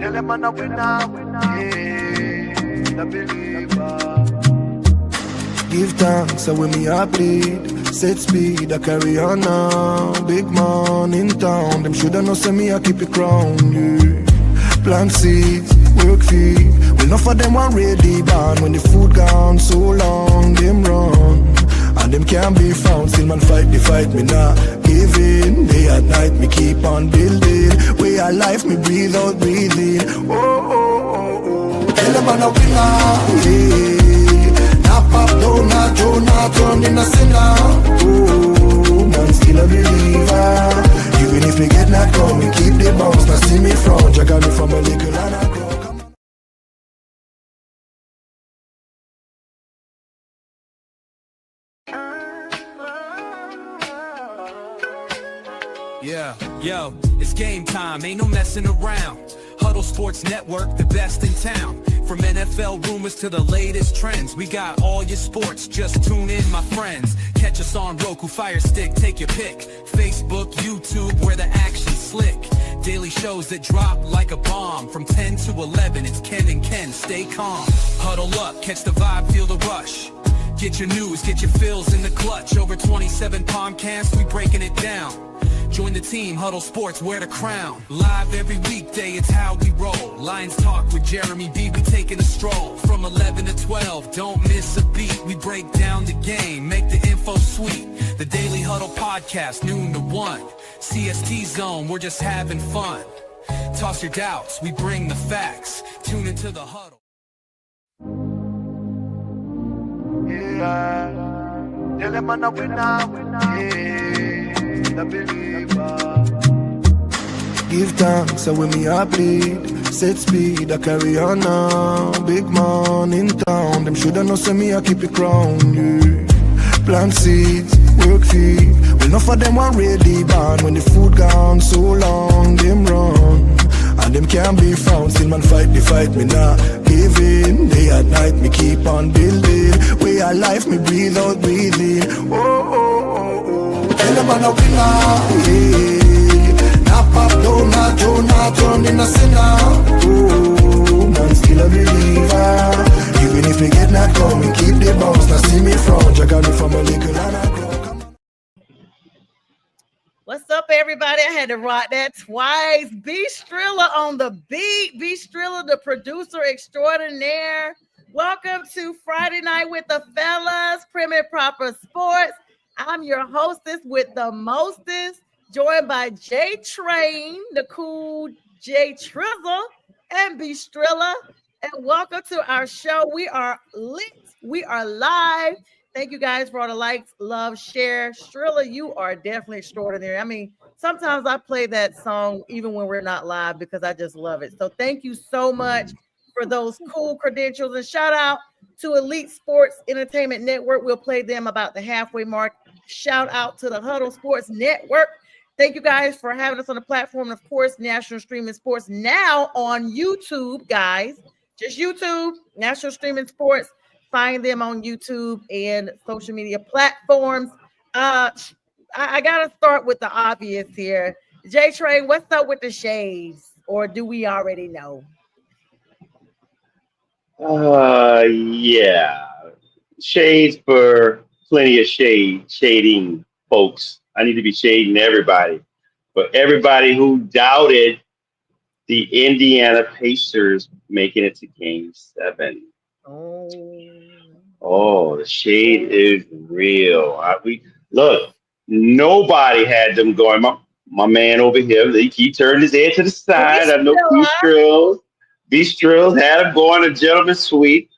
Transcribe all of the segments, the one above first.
Tell them I'm a winner, yeah, the believer. Give thanks, so when me I bleed. Set speed, I carry on now. Big man in town, them shoulda know say me I keep it crown, yeah. Plant seeds, work feed. Well, enough of them want ready born. When the food gone so long, them run. And them can't be found, still man fight the fight, me not giving. Day and night, me keep on building. Way of life, me breathe out, breathing. Oh, oh, oh, oh. Tell them I'm a winner, yeah. Not pop down, not Joe, not turn in a sinner. Oh, man, still a believer. Even if me get knocked down, me keep the bounce. Now see me front, you got me from a little and a grow. Yeah, yo, it's game time, ain't no messing around. Huddle Sports Network, the best in town. From NFL rumors to the latest trends, we got all your sports, just tune in, my friends. Catch us on Roku, Fire Stick, take your pick. Facebook, YouTube, where the action's slick. Daily shows that drop like a bomb. From 10 to 11, it's Ken and Ken, stay calm. Huddle up, catch the vibe, feel the rush. Get your news, get your fills in the clutch. Over 27 podcasts, we breaking it down. Join the team, Huddle Sports, wear the crown. Live every weekday, it's how we roll. Lions Talk with Jeremy B, we taking a stroll. From 11 to 12, don't miss a beat. We break down the game, make the info sweet. The Daily Huddle Podcast, noon to 1. CST Zone, we're just having fun. Toss your doubts, we bring the facts. Tune into the Huddle. Yeah, tell them I'm a winner, yeah, the believer. Give thanks, so when me I bleed. Set speed, I carry on now. Big man in town, them shoulda know say me I keep it crown, yeah. Plant seeds, work feed. Well, enough of them want ready born. When the food gone so long, them run. And them can't be found, still man fight the fight, me not giving. Day and night, me keep on building. Way of life, me breathe out, breathing. Oh, oh, oh, oh. Tell them I'm a winner, yeah. Not pop down, not Joe, not turn in a sinner. Oh, man, still a believer. Even if me get knocked down, me keep the bounce. Now see me front, you got me from a little and a grow. What's up, everybody? I had to rock that twice. B Strilla on the beat. B Strilla, the producer extraordinaire. Welcome to Friday Night with the Fellaz, Prim and Proper Sports. I'm your hostess with the mostest, joined by J Train, the cool J Trizzle, and B Strilla. And welcome to our show. We are lit. We are live. Thank you guys for all the likes, love, share. Strilla, you are definitely extraordinary. I mean, sometimes I play that song even when we're not live because I just love it. So thank you so much for those cool credentials. And shout out to Elite Sports Entertainment Network. We'll play them about the halfway mark. Shout out to the Huddle Sports Network. Thank you guys for having us on the platform. Of course, National Streaming Sports now on YouTube, guys. Just YouTube, National Streaming Sports. Find them on YouTube and social media platforms. I got to start with the obvious here. J Train, what's up with the shades? Or do we already know? Yeah. Shades for plenty of shading, folks. I need to be shading everybody. But everybody who doubted the Indiana Pacers making it to Game 7. Oh, the shade is real. Look, nobody had them going. My man over here, he turned his head to the side. I know B-Strills had him going a gentleman's suite.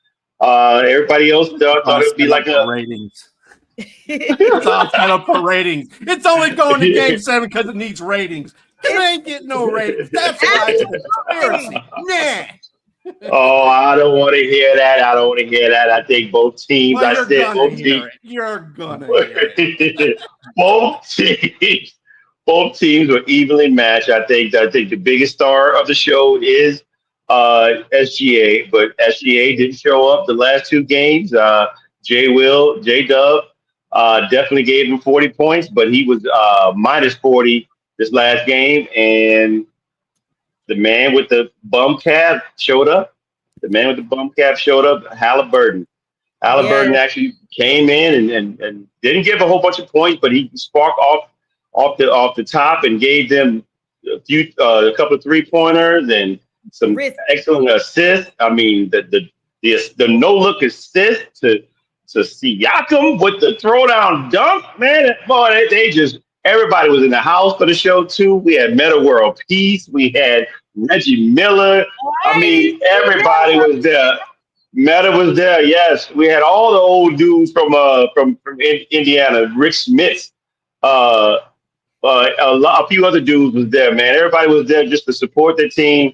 Everybody else thought it would be like a ratings. It's all set up for ratings. It's only going to Game 7 because it needs ratings. It ain't getting no ratings. That's why it's a conspiracy. Nah. Oh, I don't want to hear that. I think both teams. Well, I said both teams. You're gonna hear it. both teams were evenly matched. I think the biggest star of the show is SGA, but SGA didn't show up the last two games. J-Dub definitely gave him 40 points, but he was minus 40 this last game, and the man with the bum cap showed up. The man with the bum cap showed up. Halliburton. Halliburton Yes. actually came in and didn't give a whole bunch of points, but he sparked off the top and gave them a couple of 3-pointers and some Risk. excellent assists. I mean, the no look assist to Siakam with the throwdown dunk, man. Boy, they just everybody was in the house for the show too. We had Meta World Peace. We had Reggie Miller. I Hey, mean, everybody was there. Meta was there. Yes, we had all the old dudes from Indiana. Rich Smith, uh, a few other dudes was there. Man, everybody was there just to support their team,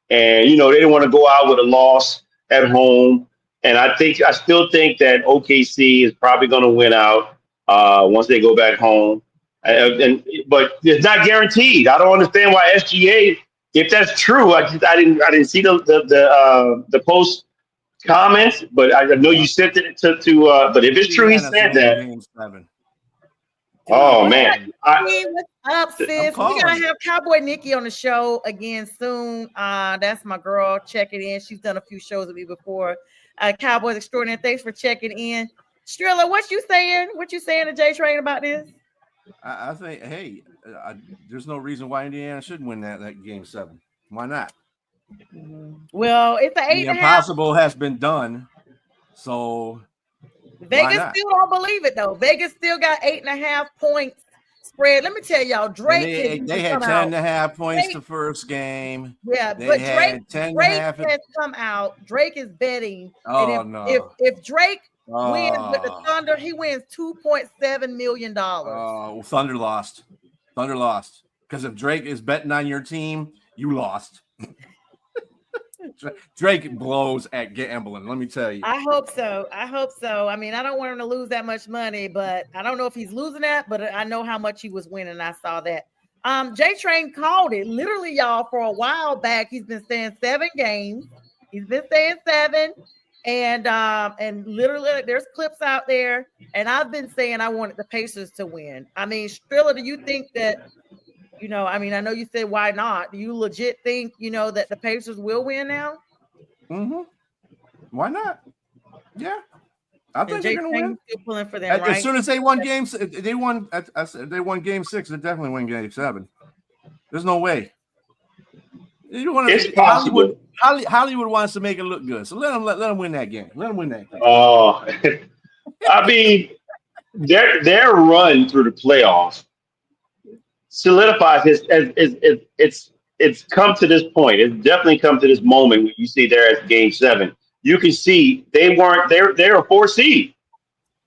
and they didn't want to go out with a loss at home. And I still think that OKC is probably going to win out once they go back home. But it's not guaranteed. I don't understand why SGA. If that's true, I didn't see the post comments, but I know you sent it to. But if it's true, he said that. Game 7. Oh man, Hey, what's up, sis? We calling. gotta have Cowboy Nikki on the show again soon. That's my girl checking in. She's done a few shows with me before. Cowboys Extraordinary. Thanks for checking in. Strilla, what you saying? What you saying to J Train about this? I think, hey, there's no reason why Indiana shouldn't win that game 7. Why not? Well, it's an 8.5. The impossible has been done, so Vegas still don't believe it though. Vegas still got 8.5 points spread. Let me tell y'all, Drake. They had 10.5 points the first game. Yeah, they but had Drake has come out. Drake is betting. Oh and no! If Drake wins with the Thunder, he wins $2.7 million. Oh, Thunder lost. Thunder lost because if Drake is betting on your team, you lost. Drake blows at gambling. Let me tell you. I hope so. I mean, I don't want him to lose that much money, but I don't know if he's losing that. But I know how much he was winning. I saw that. J Train called it literally, y'all. For a while back, he's been saying 7 games. He's been saying 7, and literally, there's clips out there. And I've been saying I wanted the Pacers to win. I mean, Strilla, do you think that? I mean, I know you said why not. Do you legit think, that the Pacers will win now? Mm-hmm. Why not? Yeah. I think they're going to win. Still pulling for them, right? As soon as they won games, they won game 6, they definitely win game 7. There's no way. It's possible. Hollywood wants to make it look good. So let them win that game. Let them win that game. Oh, I mean, their run through the playoffs solidifies it's come to this point. It's definitely come to this moment when you see they're at game 7. You can see they're a 4 seed.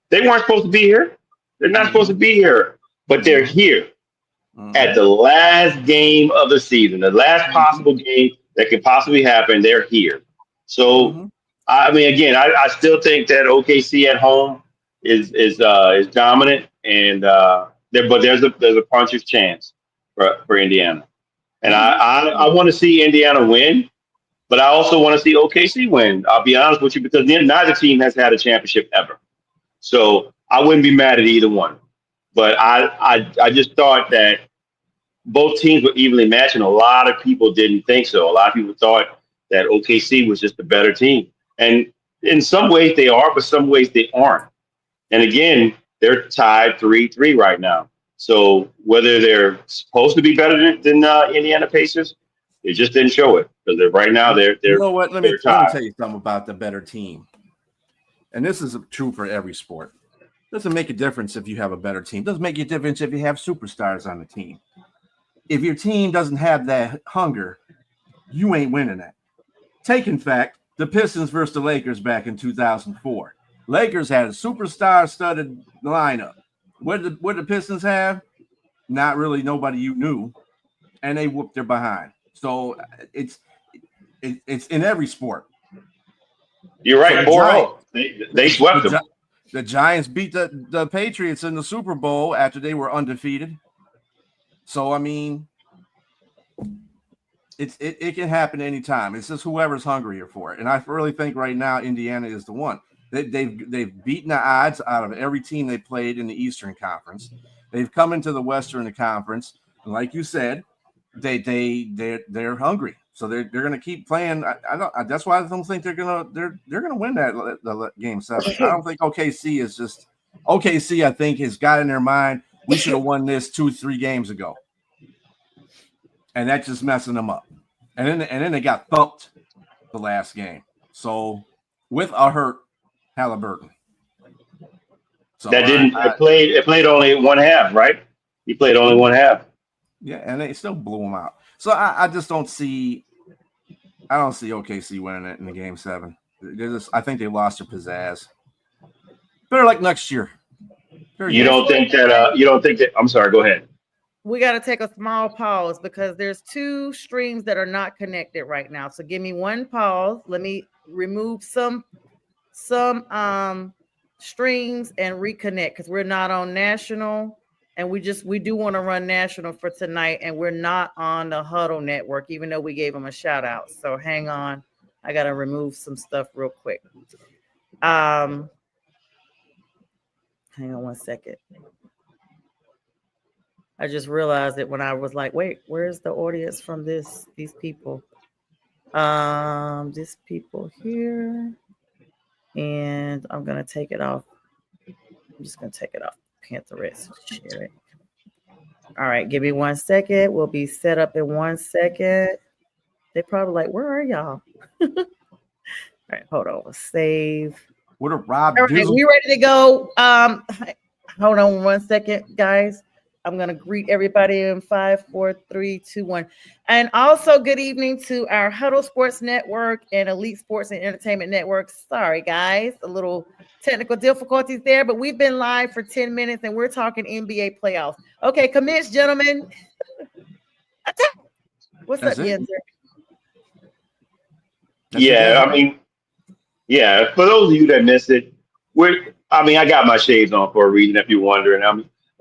They weren't supposed to be here. They're not supposed to be here, but they're here at the last game of the season, the last possible game that could possibly happen. They're here. So I mean, again, I still think that OKC at home is dominant, and but there's a puncher's chance for Indiana, and I want to see Indiana win, but I also want to see OKC win. I'll be honest with you, because neither team has had a championship ever, so I wouldn't be mad at either one. But I just thought that both teams were evenly matched, and a lot of people didn't think so. A lot of people thought that OKC was just a better team, and in some ways they are, but some ways they aren't. And again, they're tied 3-3 right now. So whether they're supposed to be better than Indiana Pacers, they just didn't show it, because right now they're. You know what? Let me tell you something about the better team. And this is true for every sport. Doesn't make a difference if you have a better team. Doesn't make a difference if you have superstars on the team. If your team doesn't have that hunger, you ain't winning that. Take, in fact, the Pistons versus the Lakers back in 2004. Lakers had a superstar-studded lineup. What did the Pistons have? Not really nobody you knew, and they whooped their behind. So it's in every sport. You're right. So they swept them. The Giants beat the Patriots in the Super Bowl after they were undefeated. So I mean, it can happen anytime. It's just whoever's hungrier for it. And I really think right now Indiana is the one. They've beaten the odds out of every team they played in the Eastern Conference. They've come into the Western Conference, and like you said, they're hungry. So they're going to keep playing. I don't. That's why I don't think they're going to win the game 7. I don't think OKC is just OKC. I think has got in their mind we should have won this 2-3 games ago, and that's just messing them up. And then they got thumped the last game. So with a hurt Halliburton. So that didn't it played only one half, right? He played only one half. Yeah, and they still blew him out. So I just don't see OKC winning it in the game 7. I think they lost their pizzazz. Better like next year. You don't think that I'm sorry, go ahead. We got to take a small pause because there's 2 streams that are not connected right now. So give me one pause. Let me remove some streams and reconnect because we're not on national. And we do want to run national for tonight, and we're not on the Huddle Network, even though we gave them a shout out. So hang on, I gotta remove some stuff real quick. Hang on one second. I just realized it when I was like, wait, where's the audience from these people? These people here, and I'm gonna take it off. I'm just gonna take it off. Pinterest, share it. All right, give me 1 second. We'll be set up in 1 second. They probably like, where are y'all? All right, hold on. Save. What a Rob. All right, we ready to go. Hold on 1 second, guys. I'm gonna greet everybody in 5, 4, 3, 2, 1. And also good evening to our Huddle Sports Network and Elite Sports and Entertainment Network. Sorry, guys, a little technical difficulties there, but we've been live for 10 minutes and we're talking NBA playoffs. Okay, commence, gentlemen. Attack. What's up, Yenzer? Yeah, I mean, yeah, for those of you that missed it, I got my shades on for a reason, if you're wondering.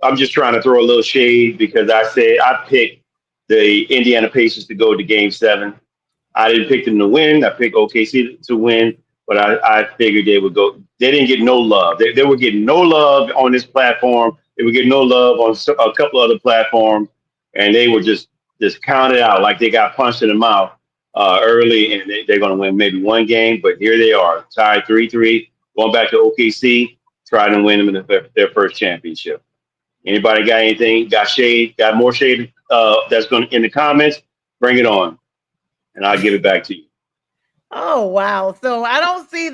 I'm just trying to throw a little shade because I picked the Indiana Pacers to go to game 7. I didn't pick them to win. I picked OKC to win, but I figured they would go. They didn't get no love. They were getting no love on this platform. They were getting no love on a couple other platforms, and they were just counted out like they got punched in the mouth early, and they're going to win maybe one game. But here they are, tied 3-3, going back to OKC, trying to win them in their first championship. Anybody got anything? Got shade? Got more shade? That's going in the comments. Bring it on, and I'll give it back to you. Oh wow! So I don't see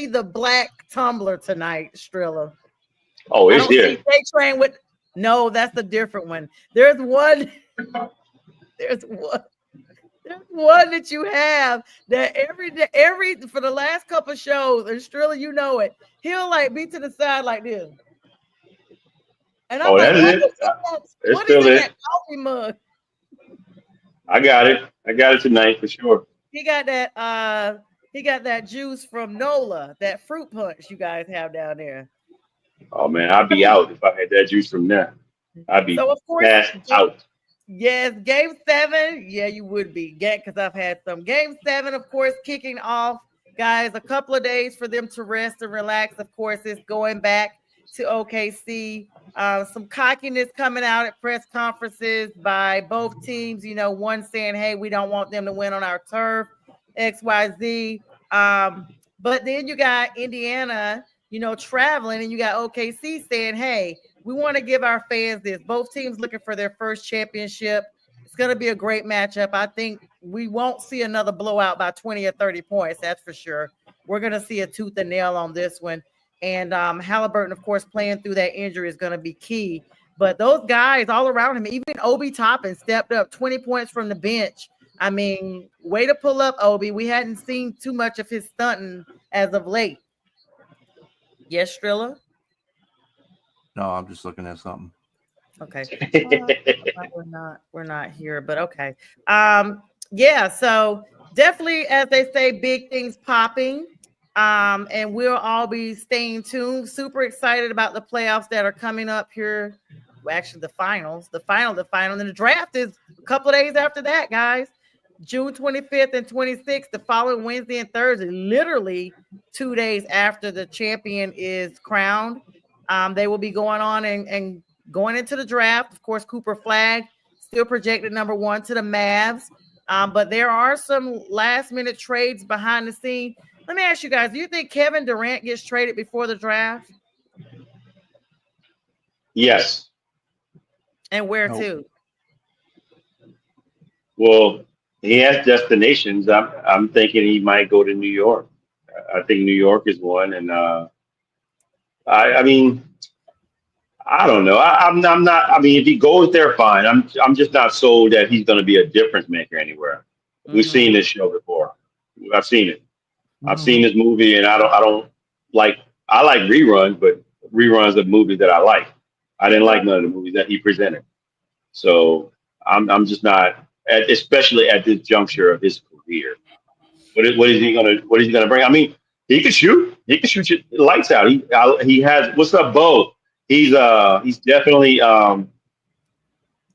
the black tumbler tonight, Strilla. Oh, it's here. Train with no, that's a different one. There's one that you have that every for the last couple of shows, and Strilla, you know it. He'll like be to the side like this. And I'm that's it. It's still it. Coffee mug? I got it tonight for sure. He got that juice from NOLA, that fruit punch you guys have down there. Oh man, I'd be out if I had that juice from there. I'd be passed out. Yes, game 7. Yeah, you would be. Because I've had some. Game 7, of course, kicking off, guys. A couple of days for them to rest and relax. Of course, it's going back to OKC. Some cockiness coming out at press conferences by both teams. You know, one saying, hey, we don't want them to win on our turf, XYZ. But then you got Indiana, traveling, and you got OKC saying, hey, we want to give our fans this. Both teams looking for their first championship. It's going to be a great matchup. I think we won't see another blowout by 20 or 30 points. That's for sure. We're going to see a tooth and nail on this one. And Halliburton, of course, playing through that injury is going to be key. But those guys all around him, even Obi Toppin stepped up 20 points from the bench. I mean, way to pull up, Obi. We hadn't seen too much of his stunting as of late. Yes, Strilla? No, I'm just looking at something. Okay. We're not here, but okay. Yeah, so definitely, as they say, big things popping. And we'll all be staying tuned. Super excited about the playoffs that are coming up here. Well, actually, the final, and the draft is a couple of days after that, guys. June 25th and 26th, the following Wednesday and Thursday, literally 2 days after the champion is crowned. They will be going on and going into the draft. Of course, Cooper Flagg still projected number 1 to the Mavs. But there are some last minute trades behind the scene. Let me ask you guys, do you think Kevin Durant gets traded before the draft? Yes. And where to? Well, he has destinations. I'm thinking he might go to New York. I think New York is one, and I mean, I don't know. I'm not. I mean, if he goes there, fine. I'm just not sold that he's going to be a difference maker anywhere. We've seen this show before. I've seen it. I've seen this movie, and I don't like. I like reruns, but reruns of movies that I like. I didn't like none of the movies that he presented. So I'm just not, especially at this juncture of his career. What is he gonna bring? I mean, he could shoot. He could shoot your lights out. He has. What's up, Bo? He's definitely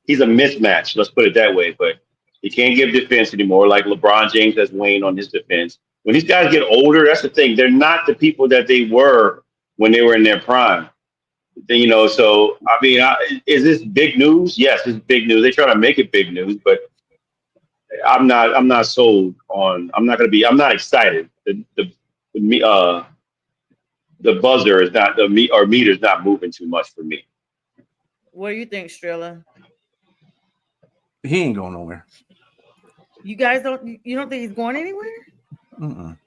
he's a mismatch. Let's put it that way. But he can't give defense anymore. Like LeBron James has waned on his defense. When these guys get older, that's the thing. They're not the people that they were when they were in their prime. So I mean, is this big news? Yes, it's big news. They try to make it big news, but I'm not. I'm not sold on. I'm not going to be. I'm not excited. The buzzer is not or meter's not moving too much for me. What do you think, Strilla? He ain't going nowhere. You guys don't. You don't think he's going anywhere?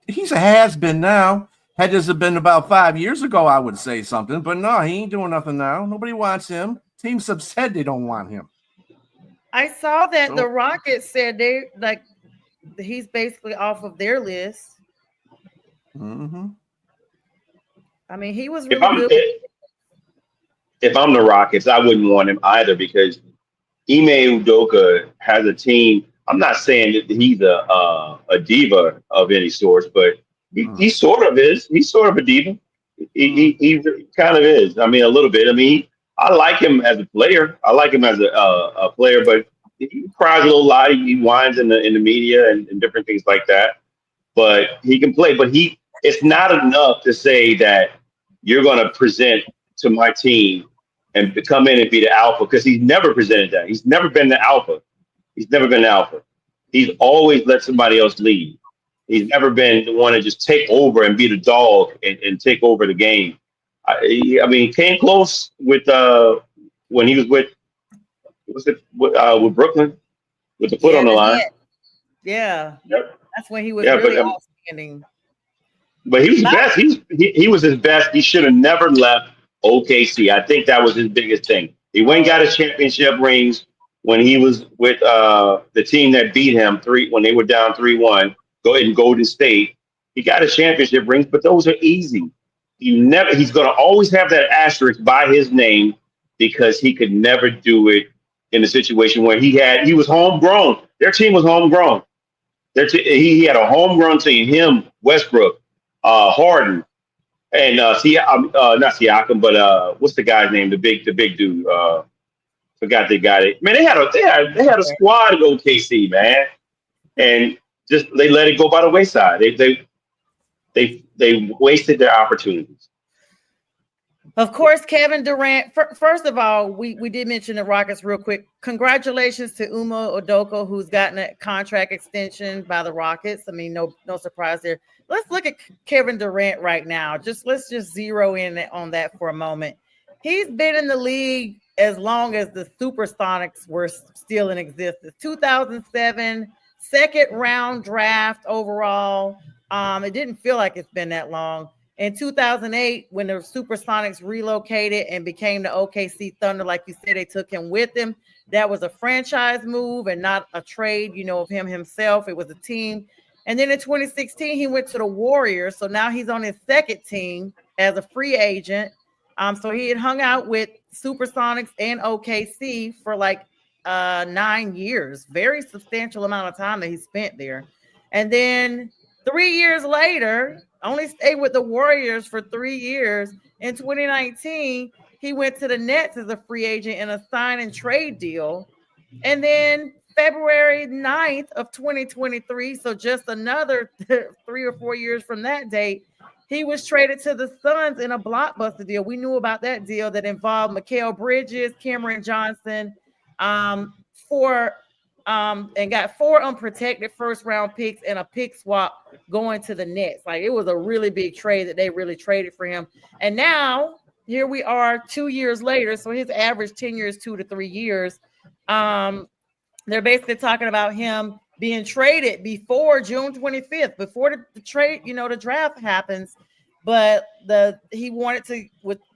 He's a has-been now. Had this have been about 5 years ago, I would say something, but no, he ain't doing nothing now. Nobody wants him. Teams have said they don't want him. I saw that the Rockets said he's basically off of their list. I mean, he was really good. If I'm the Rockets, I wouldn't want him either because Ime Udoka has a team. I'm not saying that he's a diva of any sort, but he sort of is. He's sort of a diva. He kind of is. I mean, a little bit. I mean, I like him as a player. I like him as a player, but he cries a little lot. He whines in the media and different things like that. But he can play. But it's not enough to say that you're going to present to my team and come in and be the alpha because he's never presented that. He's never been the alpha. He's never been the alpha. He's always let somebody else lead. He's never been the one to just take over and be the dog and take over the game. I mean, came close with when he was with Brooklyn with the foot on the line. Yeah, yep. That's when he was really outstanding. But he was best. He was his best. He should have never left OKC. I think that was his biggest thing. He went and got his championship rings when he was with the team that beat him when they were down 3-1. Go ahead in Golden State. He got his championship rings, but those are easy. He's going to always have that asterisk by his name because he could never do it in a situation where he was homegrown. Their team was homegrown. He had a homegrown team. Him, Westbrook, Harden, and not Siakam, but what's the guy's name? The big dude. Forgot the guy. Man, they had a squad at OKC, man, and just they let it go by the wayside. They wasted their opportunities. Of course, Kevin Durant. First of all, we did mention the Rockets real quick. Congratulations to Uma Udoka, who's gotten a contract extension by the Rockets. I mean, no surprise there. Let's look at Kevin Durant right now. Let's just zero in on that for a moment. He's been in the league as long as the Supersonics were still in existence. 2007, second round draft overall. It didn't feel like it's been that long. In 2008, when the Supersonics relocated and became the OKC Thunder, like you said, they took him with them. That was a franchise move and not a trade, of him himself. It was a team. And then in 2016, he went to the Warriors. So now he's on his second team as a free agent. So he had hung out with Supersonics and OKC for 9 years, very substantial amount of time that he spent there. And then 3 years later, only stayed with the Warriors for 3 years. In 2019, he went to the Nets as a free agent in a sign and trade deal. And then February 9th of 2023, so just another 3 or 4 years from that date, he was traded to the Suns in a blockbuster deal. We knew about that deal that involved Mikal Bridges, Cameron Johnson, for and got 4 unprotected first round picks and a pick swap going to the Nets. Like, it was a really big trade that they really traded for him. And now here we are 2 years later. So his average tenure is 2 to 3 years. They're basically talking about him being traded before June 25th, before the trade, the draft happens. But he wanted to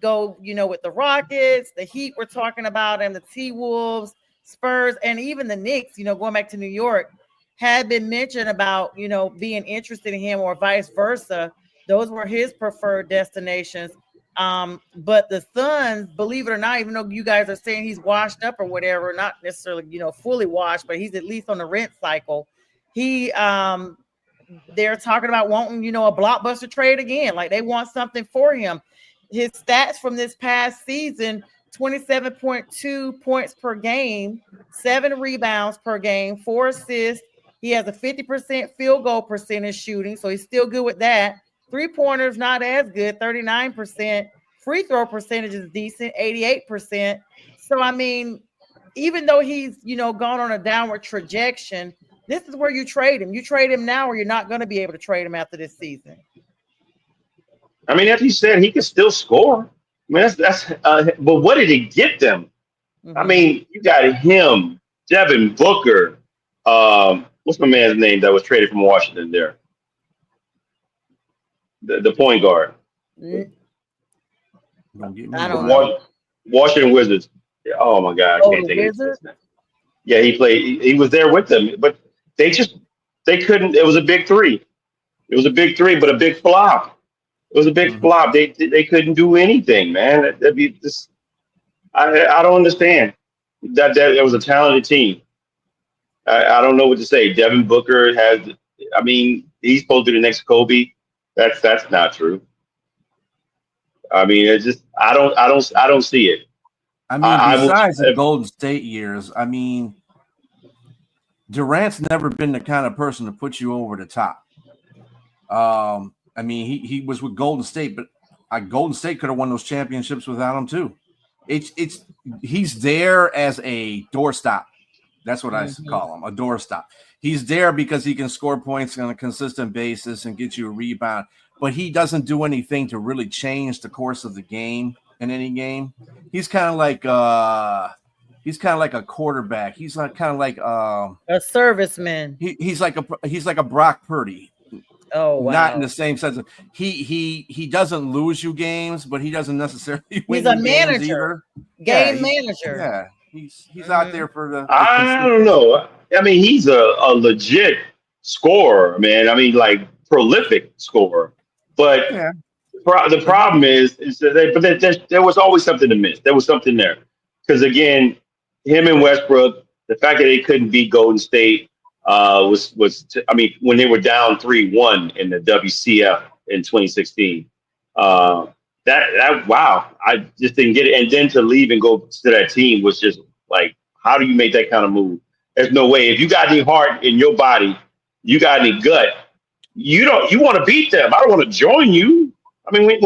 go, with the Rockets, the Heat we're talking about, and the T-Wolves, Spurs, and even the Knicks, going back to New York, had been mentioned about, being interested in him or vice versa. Those were his preferred destinations. But the Suns, believe it or not, even though you guys are saying he's washed up or whatever, not necessarily, fully washed, but he's at least on the rent cycle. They're talking about wanting, a blockbuster trade again. Like, they want something for him. His stats from this past season, 27.2 points per game, 7 rebounds per game, 4 assists. He has a 50% field goal percentage shooting, so he's still good with that. 3-pointers, not as good, 39%. Free throw percentage is decent, 88%. So, I mean, even though he's, gone on a downward trajectory, this is where you trade him. You trade him now, or you're not going to be able to trade him after this season. I mean, as you said, he can still score. I mean, but what did he get them? Mm-hmm. I mean, you got him, Devin Booker. What's my man's name that was traded from Washington there? The point guard. I don't know. Washington Wizards. Oh my God, I can't think of his name. Yeah, he played. He was there with them, but they couldn't. It was a big three. It was a big three, but a big flop. It was a big flop. They couldn't do anything, man. That'd be this. I don't understand. That was a talented team. I don't know what to say. Devin Booker has. I mean, he's supposed to be the next Kobe. That's not true. I mean, it's just I don't see it. I mean, besides the Golden State years, I mean, Durant's never been the kind of person to put you over the top. I mean, he was with Golden State, but Golden State could have won those championships without him too. He's there as a doorstop. That's what I call him, a doorstop. He's there because he can score points on a consistent basis and get you a rebound, but he doesn't do anything to really change the course of the game in any game. He's kind of like a quarterback. He's like kind of like a serviceman. He's like a Brock Purdy. Oh, wow. Not in the same sense of he doesn't lose you games, but he doesn't necessarily win. He's a manager, game manager. Yeah, he's out there for the. I don't know. I mean, he's a legit scorer, man. I mean, like prolific scorer. But the problem is that there was always something to miss. There was something there because again, him and Westbrook, the fact that they couldn't beat Golden State. I mean, when they were down 3-1 in the WCF in 2016, wow, I just didn't get it. And then to leave and go to that team was just like, how do you make that kind of move? There's no way. If you got any heart in your body, you got any gut, you want to beat them. I don't want to join you. I mean,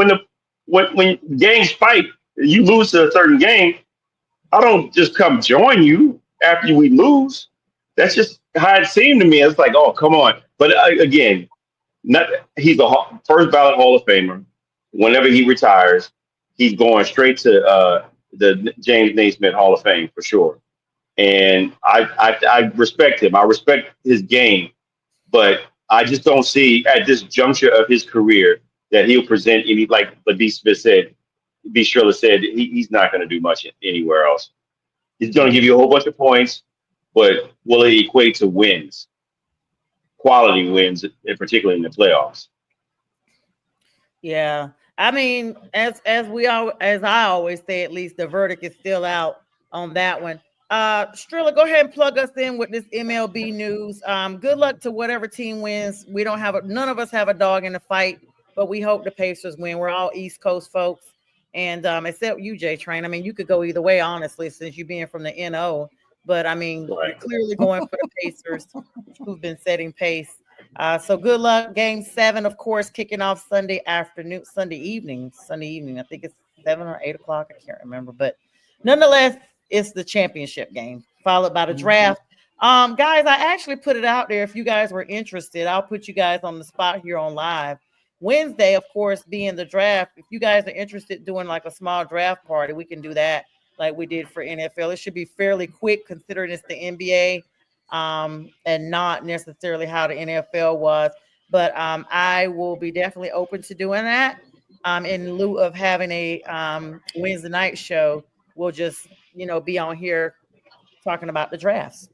when gangs fight, you lose to a certain game. I don't just come join you after we lose. That's just how it seemed to me. It's like, oh, come on. But again, he's a first ballot Hall of Famer. Whenever he retires, he's going straight to the James Naismith Hall of Fame for sure. And I respect him. I respect his game. But I just don't see at this juncture of his career that he'll present any, like B. Striller said, he's not going to do much anywhere else. He's going to give you a whole bunch of points. But will it equate to wins, quality wins, and particularly in the playoffs? Yeah, I mean, as I always say, at least the verdict is still out on that one. Strilla, go ahead and plug us in with this MLB news. Good luck to whatever team wins. We don't none of us have a dog in the fight, but we hope the Pacers win. We're all East Coast folks, and except you, J Train. I mean, you could go either way, honestly, since you being from the NO. But I mean, You're clearly going for the Pacers, who've been setting pace. So good luck. Game 7, of course, kicking off Sunday evening. I think it's 7 or 8 o'clock. I can't remember. But nonetheless, it's the championship game, followed by the draft. Guys, I actually put it out there. If you guys were interested, I'll put you guys on the spot here on live. Wednesday, of course, being the draft. If you guys are interested doing like a small draft party, we can do that like we did for NFL. It should be fairly quick considering it's the NBA, and not necessarily how the NFL was. But I will be definitely open to doing that. In lieu of having a Wednesday night show, we'll just be on here talking about the drafts.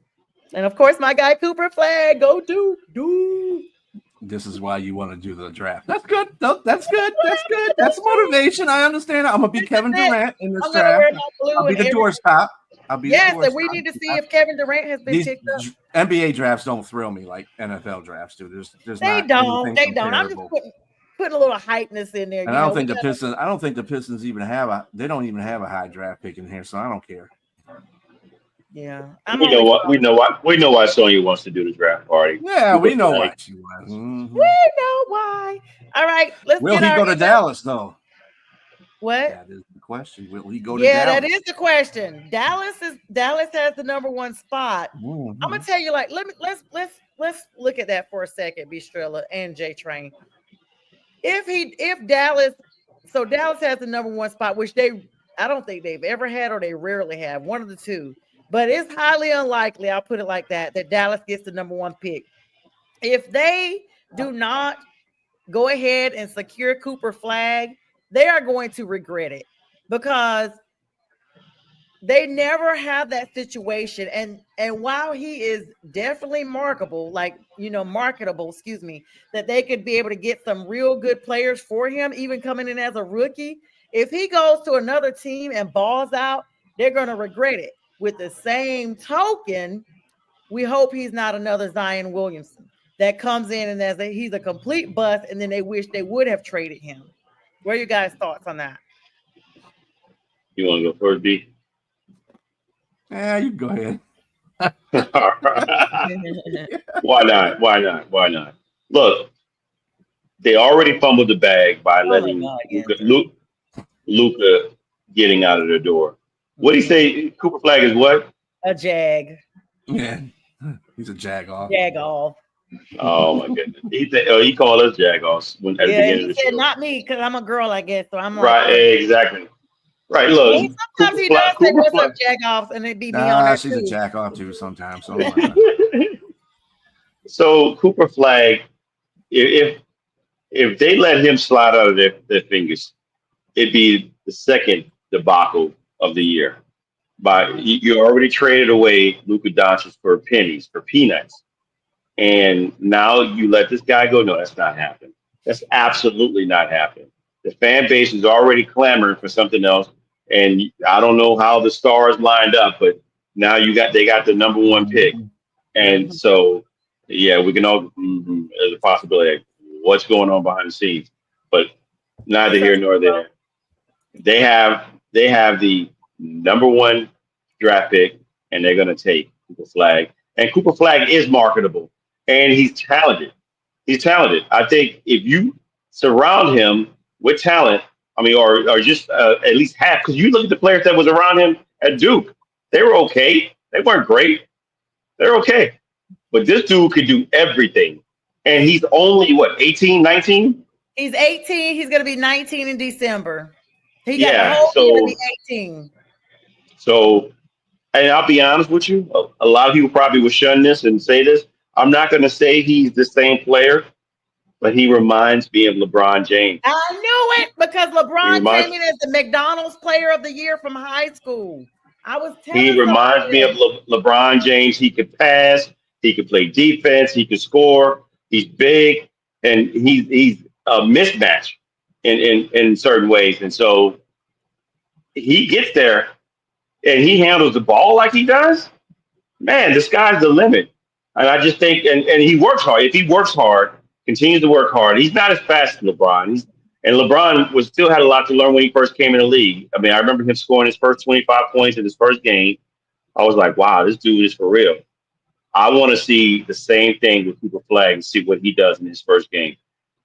And of course, my guy Cooper Flag, go do. This is why you want to do the draft. That's good. No, that's good. That's good. That's motivation. I understand. I'm gonna be Kevin Durant in this draft. I'll be the doorstop. Yes, and we need to see if Kevin Durant has been picked up. NBA drafts don't thrill me like NFL drafts do. They don't. I'm just putting a little hypeness in there. And I don't think the Pistons even have a. They don't even have a high draft pick in here, so I don't care. Yeah, we know why Sonya wants to do the draft party. Yeah, we know why she wants. Mm-hmm. We know why. All right, let's. Will he go to Dallas though? What? That is the question. Will he go to Dallas? Yeah, that is the question. Dallas has the number one spot. Mm-hmm. I'm gonna tell you, like, let's look at that for a second, B. Strilla and J Train. If Dallas has the number one spot, which I don't think they've ever had, or they rarely have, one of the two. But it's highly unlikely, I'll put it like that Dallas gets the number one pick. If they do not go ahead and secure Cooper Flag, they are going to regret it, because they never have that situation. And while he is definitely marketable, that they could be able to get some real good players for him, even coming in as a rookie. If he goes to another team and balls out, they're going to regret it. With the same token, we hope he's not another Zion Williamson that comes in and he's a complete bust, and then they wish they would have traded him. What are you guys' thoughts on that? You want to go first, B? Yeah, you can go ahead. Why not? Look, they already fumbled the bag by letting Luka getting out of the door. What do you say? Cooper Flag is what? A jag. Yeah, he's a jag-off. Jag-off. Oh my goodness! He called us jag-offs at the beginning of the said show. Not me, because I'm a girl, I guess. So I'm right. Exactly. Right. Look. Sometimes he does say what's up, jag-offs, and it be me on there. She's a jag-off too sometimes. So Cooper Flag, if they let him slide out of their fingers, it'd be the second debacle of the year. You already traded away Luka Doncic for pennies, for peanuts, and now you let this guy go. No, that's not happening. That's absolutely not happening. The fan base is already clamoring for something else, and I don't know how the stars lined up, but now they got the number one pick, and so yeah, we can all there's a possibility of what's going on behind the scenes, but neither here nor there. They have the number one draft pick, and they're going to take Cooper Flag. And Cooper Flag is marketable, and he's talented. I think if you surround him with talent, or just at least half, because you look at the players that was around him at Duke, they were okay. They weren't great. They're okay. But this dude could do everything. And he's only, 18, 19? He's 18. He's going to be 19 in December. He got the whole year to be 18. So, and I'll be honest with you, a lot of people probably will shun this and say this. I'm not going to say he's the same player, but he reminds me of LeBron James. I knew it, because LeBron came in as the McDonald's Player of the Year from high school. He reminds me of LeBron James. He could pass. He could play defense. He could score. He's big, and he's a mismatch in certain ways. And so he gets there, and he handles the ball like he does. Man, the sky's the limit. And I just think, and he works hard. If he works hard, continues to work hard, he's not as fast as LeBron. And LeBron still had a lot to learn when he first came in the league. I mean, I remember him scoring his first 25 points in his first game. I was like, wow, this dude is for real. I want to see the same thing with Cooper Flag and see what he does in his first game.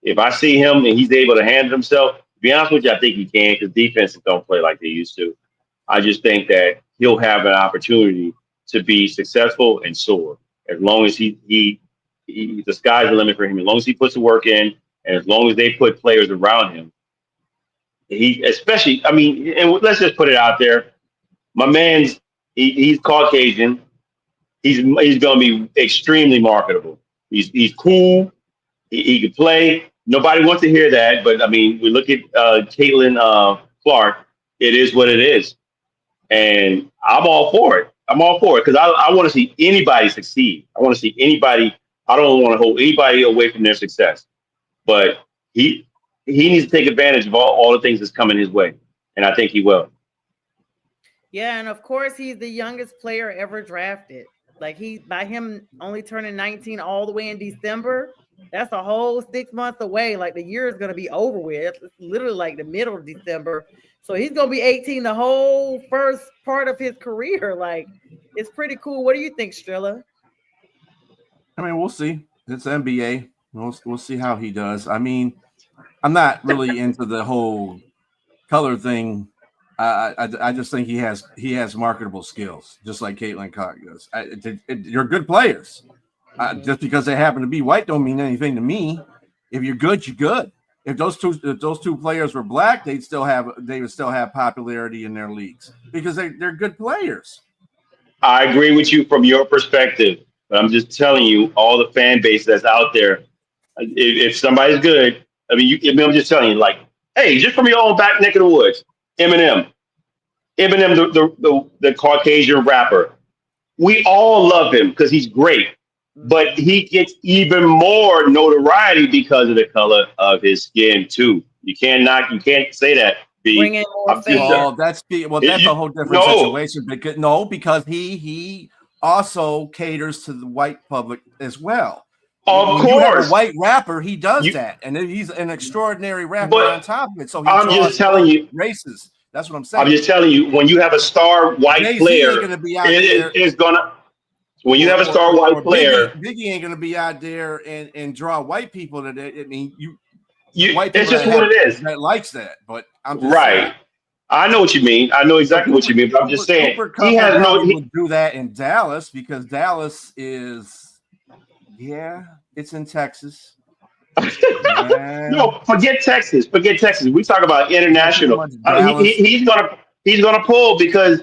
If I see him and he's able to handle himself, to be honest with you, I think he can, because defenses don't play like they used to. I just think that he'll have an opportunity to be successful and soar. As long as he the sky's the limit for him. As long as he puts the work in, and as long as they put players around him, he especially. I mean, and let's just put it out there. My man's he's Caucasian. He's going to be extremely marketable. He's cool. He can play. Nobody wants to hear that, but I mean, we look at Caitlin Clark. It is what it is, and I'm all for it. I'm all for it because I want to see anybody succeed. I want to see anybody. I don't want to hold anybody away from their success, but he needs to take advantage of all the things that's coming his way, and I think he will. Yeah, and of course, he's the youngest player ever drafted. Like by him only turning 19 all the way in December, that's a whole 6 months away. Like the year is going to be over with. It's literally like the middle of December. So he's going to be 18 the whole first part of his career. Like it's pretty cool. What do you think, Strilla? I mean, we'll see. It's NBA. We'll see how he does. I mean, I'm not really into the whole color thing. I just think he has marketable skills, just like Caitlin Clark does. You're good players. Just because they happen to be white don't mean anything to me. If you're good, you're good. If those two players were black, they would still have popularity in their leagues because they're good players. I agree with you from your perspective, but I'm just telling you, all the fan base that's out there, if somebody's good, I mean, I'm just telling you, like, hey, just from your own back neck of the woods, Eminem, the Caucasian rapper, we all love him because he's great. But he gets even more notoriety because of the color of his skin too. You can't say that. Bring in more that's a whole different situation. Because he also caters to the white public as well. Of when course, you have a white rapper, he does that, and he's an extraordinary rapper on top of it. So I'm just telling you, races. That's what I'm saying. I'm just telling you, when you have a star white player, it's gonna. When you have a star white player, Biggie ain't gonna be out there and draw white people to that. I mean, white people. It's just what it is. That likes that, but I'm just right. Saying. I know what you mean. I know exactly what you mean. But I'm just saying he has would do that in Dallas because Dallas is, it's in Texas. No, forget Texas. Forget Texas. We talk about international. He's gonna pull because.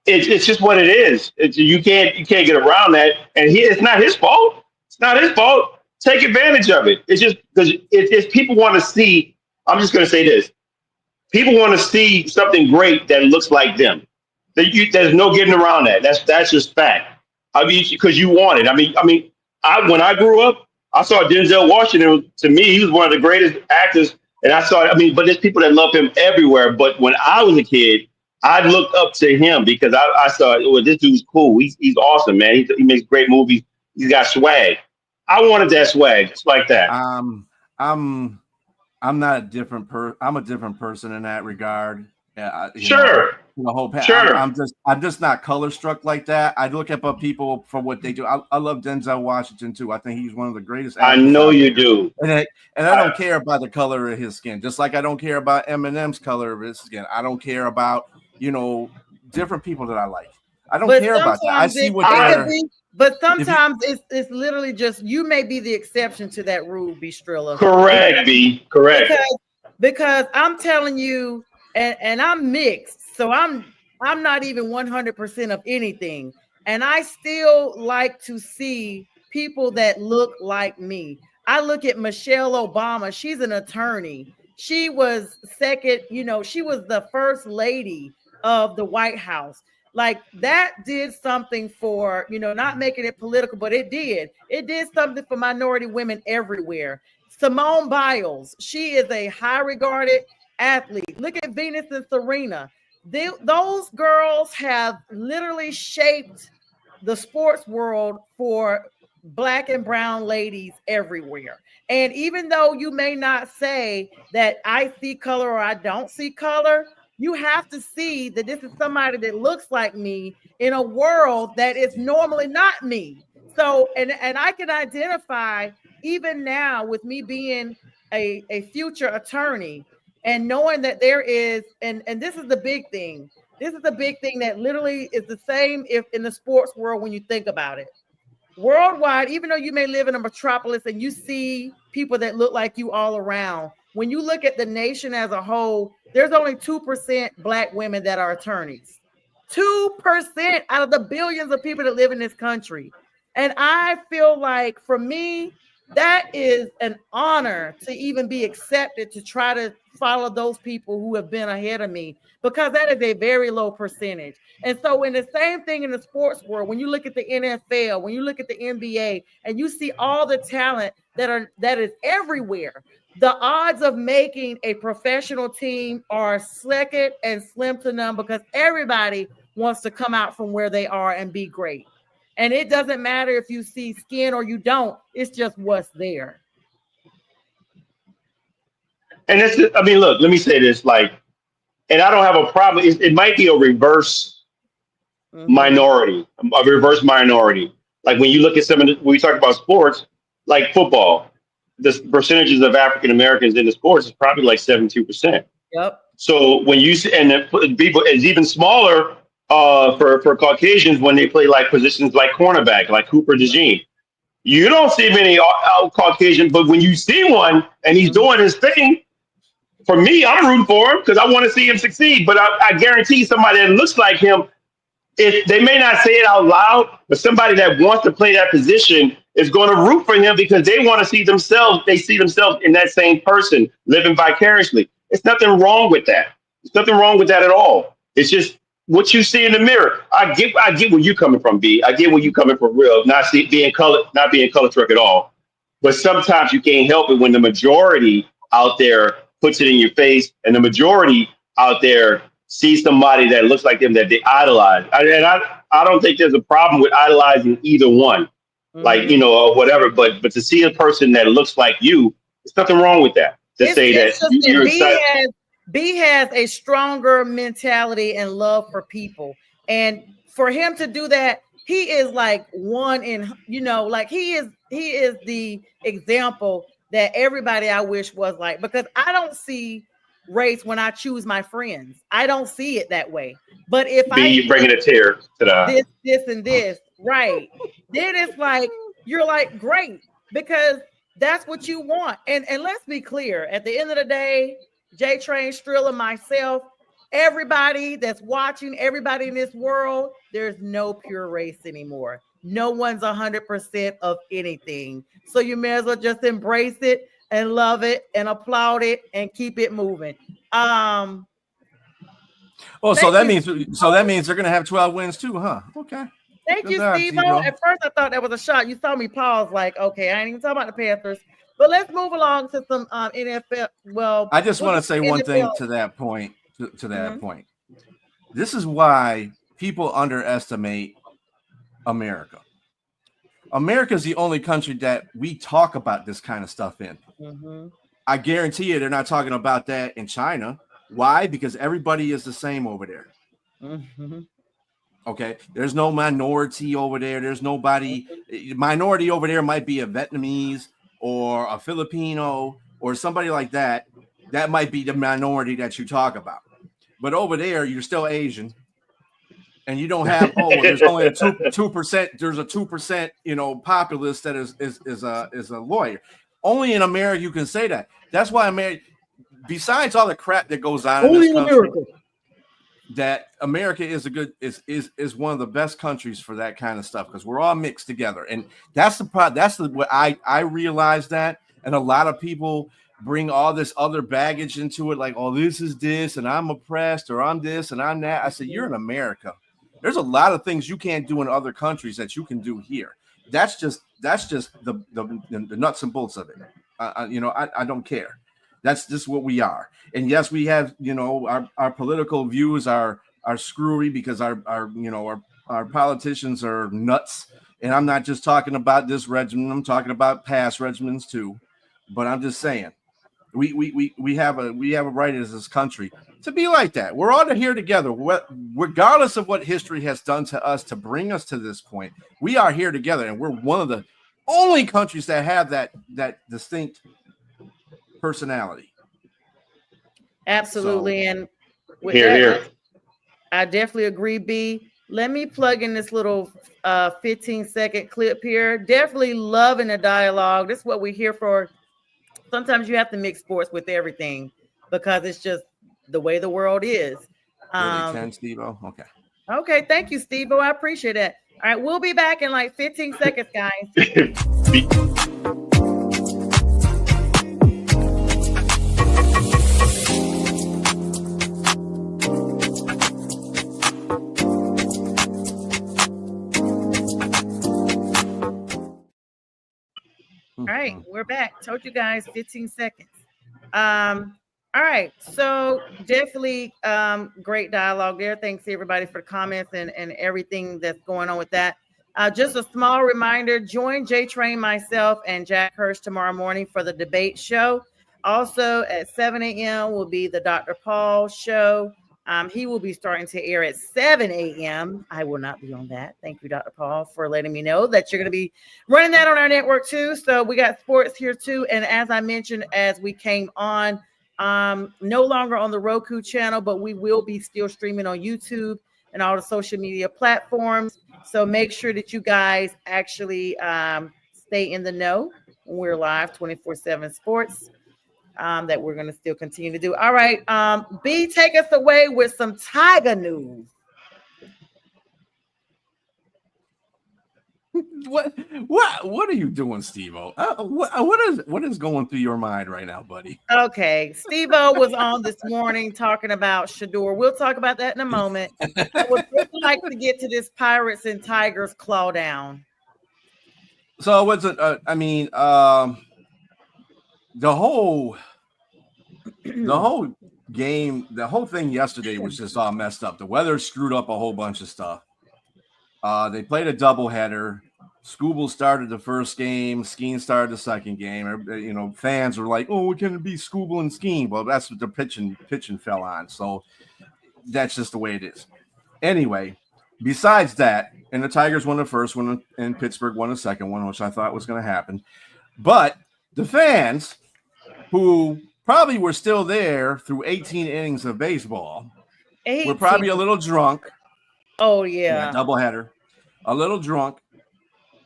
It's just what it is. You can't get around that, and it's not his fault. It's not his fault. Take advantage of it. It's just because it's people want to see. I'm just going to say this: people want to see something great that looks like them. There's no getting around that. That's just fact. I mean, because you want it. I mean, when I grew up, I saw Denzel Washington. To me, he was one of the greatest actors, and I saw. I mean, but there's people that love him everywhere. But when I was a kid, I looked up to him because I saw, well, this dude's cool. He's awesome, man. He makes great movies. He's got swag. I wanted that swag, just like that. I'm not a different I'm a different person in that regard. Sure. The whole path. Sure. I'm just not color struck like that. I look at people for what they do. I love Denzel Washington too. I think he's one of the greatest actors. I know you do. And I don't care about the color of his skin, just like I don't care about Eminem's color of his skin. I don't care about different people that I like. I don't care about that. I see what they're. But sometimes it's literally just you may be the exception to that rule, B. Strilla. Correct, B. Correct. Because I'm telling you, and I'm mixed, so I'm not even 100% of anything, and I still like to see people that look like me. I look at Michelle Obama. She's an attorney. She was second. She was the first lady of the White House. Like that did something for, not making it political, but it did something for minority women everywhere. Simone Biles, she is a high regarded athlete. Look at Venus and Serena. Those girls have literally shaped the sports world for Black and brown ladies everywhere. And even though you may not say that I see color or I don't see color, you have to see that this is somebody that looks like me in a world that is normally not me. So, and I can identify even now with me being a future attorney and knowing that there is, and this is the big thing, This is a big thing that literally is the same if in the sports world when you think about it. Worldwide, even though you may live in a metropolis and you see people that look like you all around, when you look at the nation as a whole, there's only 2% Black women that are attorneys. 2% out of the billions of people that live in this country. And I feel like for me, that is an honor to even be accepted to try to follow those people who have been ahead of me, because that is a very low percentage. And so, in the same thing in the sports world, when you look at the NFL, when you look at the NBA, and you see all the talent that is everywhere, the odds of making a professional team are second and slim to none, because everybody wants to come out from where they are and be great. And it doesn't matter if you see skin or you don't, it's just what's there. And it's, I mean, look, let me say this, like, and I don't have a problem. It might be a reverse minority, a reverse minority. Like when you look at some of the, when we talk about sports, like football, the percentages of African Americans in the sports is probably like 72%. Yep. So when you see, and the people, it's even smaller for Caucasians when they play like positions like cornerback, like Cooper DeJean. You don't see many Caucasian, but when you see one and he's doing his thing, for me, I'm rooting for him because I want to see him succeed. But I guarantee somebody that looks like him, if they may not say it out loud, but somebody that wants to play that position is going to root for him because they want to see themselves. They see themselves in that same person living vicariously. It's nothing wrong with that. There's nothing wrong with that at all. It's just what you see in the mirror. I get where you coming from, B. I get where you coming from, real. Not being color truck at all. But sometimes you can't help it when the majority out there puts it in your face, and the majority out there sees somebody that looks like them that they idolize. I don't think there's a problem with idolizing either one, like, you know, or whatever. But to see a person that looks like you, there's nothing wrong with that. You're excited. B has a stronger mentality and love for people, and for him to do that, he is like one in, you know, like he is the example that everybody I wish was like, because I don't see race when I choose my friends. I don't see it that way. But if you bringing a tear to the this and this, right, then it's like you're like great, because that's what you want. And let's be clear, at the end of the day, J Train, Strilla, myself, everybody that's watching, everybody in this world, there's no pure race anymore. No one's 100% of anything. So you may as well just embrace it and love it and applaud it and keep it moving. Oh, so that means they're gonna have 12 wins too, huh? Okay. Thank you, Steve-O. At first I thought that was a shot. You saw me pause, like, okay, I ain't even talking about the Panthers. But let's move along to some NFL. Well, I just want to say one thing to that point. To that point, this is why people underestimate America. America is the only country that we talk about this kind of stuff in. I guarantee you they're not talking about that in China. Why? Because everybody is the same over there. Okay, there's no minority over there. There's nobody. Minority over there might be a Vietnamese or a Filipino or somebody like that. That might be the minority that you talk about. But over there, you're still Asian, and you don't have there's only a 2%. There's a 2%, you know, populace that is a lawyer. Only in America you can say that. That's why America, besides all the crap that goes on in this country, that America is is one of the best countries for that kind of stuff, because we're all mixed together, and that's the part. What I realize that, and a lot of people bring all this other baggage into it, like, oh, this is this, and I'm oppressed, or I'm this, and I'm that. I said, you're in America. There's a lot of things you can't do in other countries that you can do here. That's just the nuts and bolts of it. I don't care. That's just what we are. And yes, we have, you know, our political views are screwy because our politicians are nuts. And I'm not just talking about this regimen. I'm talking about past regimens too. But I'm just saying, we have a right as this country to be like that. We're all here together, regardless of what history has done to us to bring us to this point. We are here together, and we're one of the only countries that have that distinct personality. Absolutely. And here. I definitely agree, B. Let me plug in this little 15-second clip here. Definitely loving the dialogue. This is what we're here for. Sometimes you have to mix sports with everything because it's just the way the world is. Really, 10, Steve-O? Okay. Okay, thank you, Steve-O. I appreciate that. All right, we'll be back in like 15 seconds, guys. All right, we're back. Told you guys 15 seconds. All right, so definitely great dialogue there. Thanks to everybody for the comments and everything that's going on with that. Just a small reminder, join J Train, myself, and Jack Hirsch tomorrow morning for the debate show. Also at 7 a.m. will be the Dr. Paul show. He will be starting to air at 7 a.m. I will not be on that. Thank you, Dr. Paul, for letting me know that you're going to be running that on our network too. So we got sports here too. And as I mentioned, as we came on, no longer on the Roku channel, but we will be still streaming on YouTube and all the social media platforms. So make sure that you guys actually stay in the know when we're live 24/7 sports. That we're going to still continue to do. All right. B, take us away with some Tiger news. What are you doing, Steve-O? What is going through your mind right now, buddy? Okay. Steve-O was on this morning talking about Shador. We'll talk about that in a moment. I would really like to get to this Pirates and Tigers claw down. So what's it? The whole game, the whole thing yesterday was just all messed up. The weather screwed up a whole bunch of stuff. They played a doubleheader. Skubal started the first game. Skeen started the second game. Fans were like, "Oh, can it be Skubal and Skeen?" Well, that's what the pitching fell on. So that's just the way it is. Anyway, besides that, and the Tigers won the first one, and Pittsburgh won the second one, which I thought was going to happen. But the fans, who probably were still there through 18 innings of baseball, were probably a little drunk. Oh, yeah. Doubleheader. A little drunk.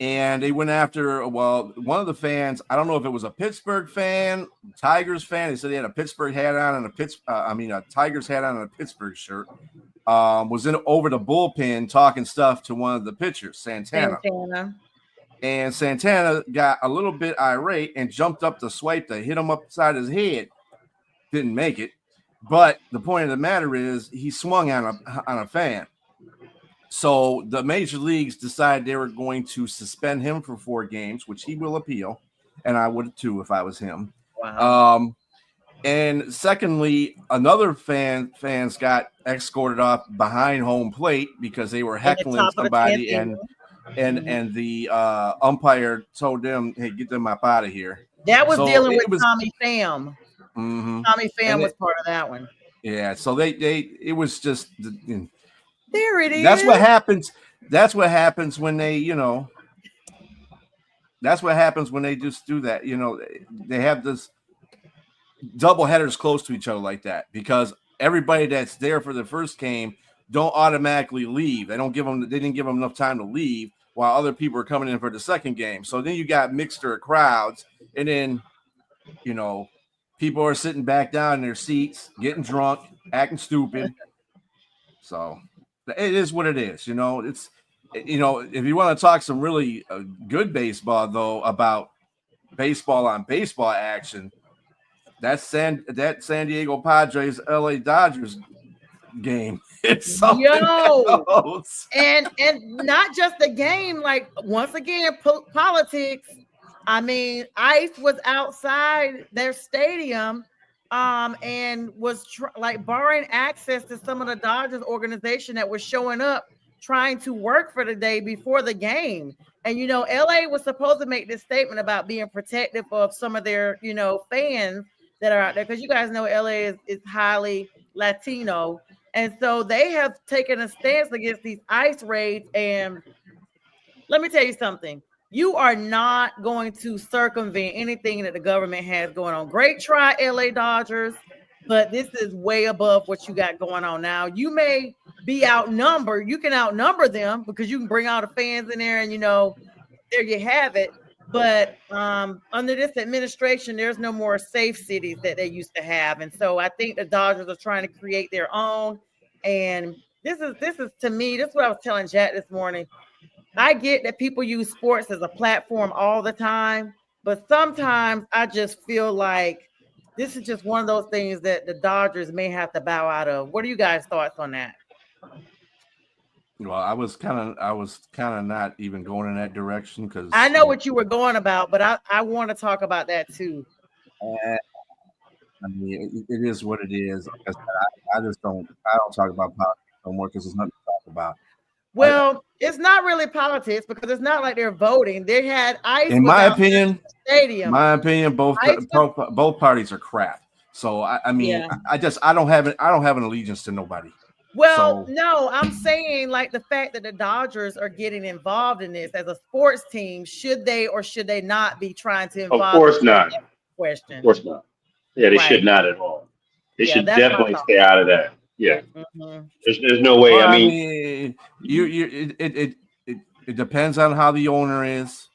And they went after, one of the fans, I don't know if it was a Pittsburgh fan, Tigers fan. They said they had a Pittsburgh hat on and a Tigers hat on and a Pittsburgh shirt. Was over the bullpen talking stuff to one of the pitchers, Santana. And Santana got a little bit irate and jumped up to swipe to hit him upside his head. Didn't make it. But the point of the matter is he swung on a fan. So the major leagues decided they were going to suspend him for 4 games, which he will appeal. And I would too if I was him. Wow. And secondly, another fans got escorted off behind home plate because they were heckling somebody, and the umpire told them, "Hey, get them up out of here." That was dealing with Tommy Pham. Mm-hmm. Tommy Pham was part of that one. Yeah, so it was just there it is. That's what happens. That's what happens when they, that's what happens when they just do that. They have this double headers close to each other like that because everybody that's there for the first game don't automatically leave. They didn't give them enough time to leave while other people are coming in for the second game. So then you got mixture of crowds, and then people are sitting back down in their seats, getting drunk, acting stupid. So it is what it is. It's if you want to talk some really good baseball though about baseball on baseball action. That San Diego Padres LA Dodgers game. It's something else. And not just the game, like once again, politics. I mean, ICE was outside their stadium and was barring access to some of the Dodgers organization that was showing up trying to work for the day before the game. And LA was supposed to make this statement about being protective of some of their fans that are out there, because you guys know LA is highly Latino, and so they have taken a stance against these ICE raids. And let me tell you something, you are not going to circumvent anything that the government has going on. Great try, LA Dodgers, but this is way above what you got going on now. You may be outnumbered. You can outnumber them because you can bring all the fans in there, and there you have it. But under this administration, there's no more safe cities that they used to have, and so I think the Dodgers are trying to create their own. And this is to me, this is what I was telling Jack this morning. I get that people use sports as a platform all the time, but sometimes I just feel like this is just one of those things that the Dodgers may have to bow out of. What are you guys' thoughts on that? Well, I was kind of not even going in that direction because I know what you were going about, but I want to talk about that too. I mean, it is what it is. Like I said, I don't talk about politics no more because there's nothing to talk about. Well, it's not really politics because it's not like they're voting. They had ice. In my opinion, stadium. Both parties are crap. So I mean, yeah. I don't have an allegiance to nobody. Well, no, I'm saying like the fact that the Dodgers are getting involved in this as a sports team, should they or should they not be trying to involve? Of course not. Question. Of course not. Yeah, they should not at all. They should definitely stay out of that. Yeah. Mm-hmm. There's no way. Well, I mean, it depends on how the owner is.